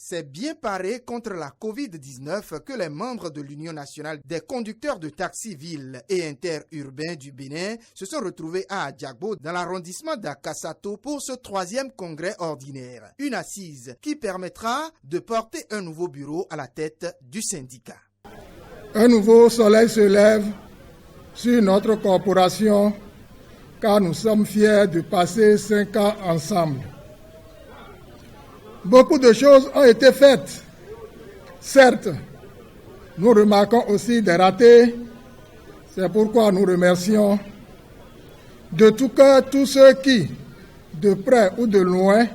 s'est bien paré contre la Covid-19 que les membres de l'Union nationale des conducteurs de taxis villes et interurbains du Bénin se sont retrouvés à Adjagbo dans l'arrondissement d'Akassato pour ce 3e congrès ordinaire. Une assise qui permettra de porter un nouveau bureau à la tête du syndicat. Un nouveau soleil se lève sur notre corporation car nous sommes fiers de passer 5 ans ensemble. Beaucoup de choses ont été faites. Certes, nous remarquons aussi des ratés. C'est pourquoi nous remercions de tout cœur tous ceux qui, de près ou de loin,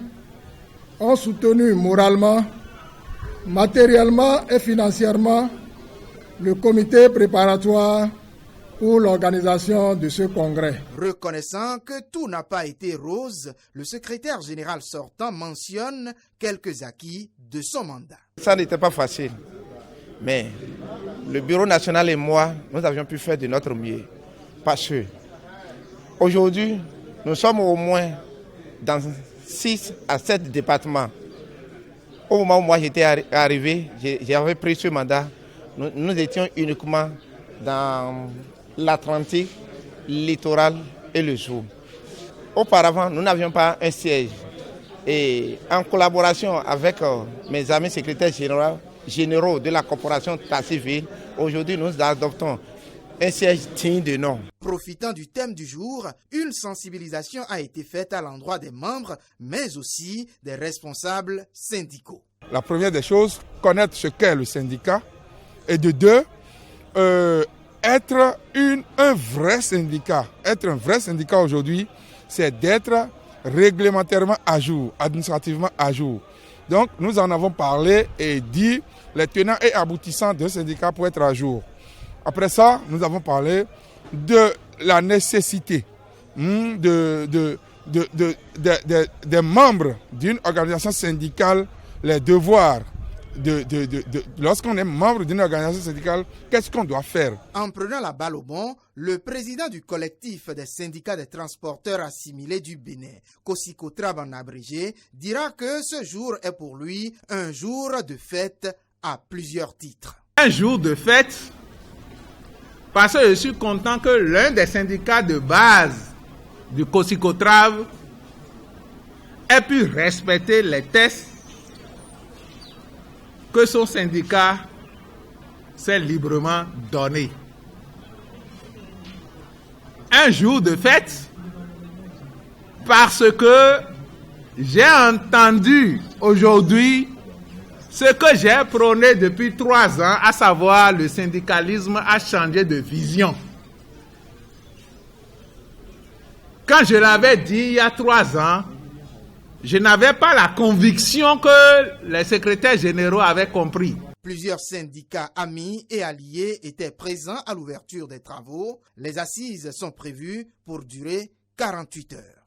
ont soutenu moralement, matériellement et financièrement le comité préparatoire pour l'organisation de ce congrès. Reconnaissant que tout n'a pas été rose, le secrétaire général sortant mentionne quelques acquis de son mandat. Ça n'était pas facile, mais le bureau national et moi, nous avions pu faire de notre mieux. Parce que aujourd'hui, nous sommes au moins dans 6 à 7 départements. Au moment où moi j'étais arrivé, j'avais pris ce mandat, nous étions uniquement dans l'Atlantique, le littoral et le Sud. Auparavant, nous n'avions pas un siège. Et en collaboration avec mes amis secrétaires généraux de la corporation Taxi Ville, aujourd'hui nous adoptons un siège digne de nom. Profitant du thème du jour, une sensibilisation a été faite à l'endroit des membres, mais aussi des responsables syndicaux. La première des choses, connaître ce qu'est le syndicat, et de deux, être un vrai syndicat. Être un vrai syndicat aujourd'hui, c'est d'être réglementairement à jour, administrativement à jour. Donc nous en avons parlé et dit les tenants et aboutissants d'un syndicat pour être à jour. Après ça, nous avons parlé de la nécessité des membres d'une organisation syndicale, les devoirs. Lorsqu'on est membre d'une organisation syndicale, qu'est-ce qu'on doit faire? En prenant la balle au bon, le président du collectif des syndicats des transporteurs assimilés du Bénin, Kosikotrab en abrégé, dira que ce jour est pour lui un jour de fête à plusieurs titres. Un jour de fête parce que je suis content que l'un des syndicats de base du Kosikotrab ait pu respecter les tests que son syndicat s'est librement donné. Un jour de fête parce que j'ai entendu aujourd'hui ce que j'ai prôné depuis 3 ans, à savoir le syndicalisme a changé de vision. Quand je l'avais dit il y a 3 ans, je n'avais pas la conviction que les secrétaires généraux avaient compris. Plusieurs syndicats amis et alliés étaient présents à l'ouverture des travaux. Les assises sont prévues pour durer 48 heures.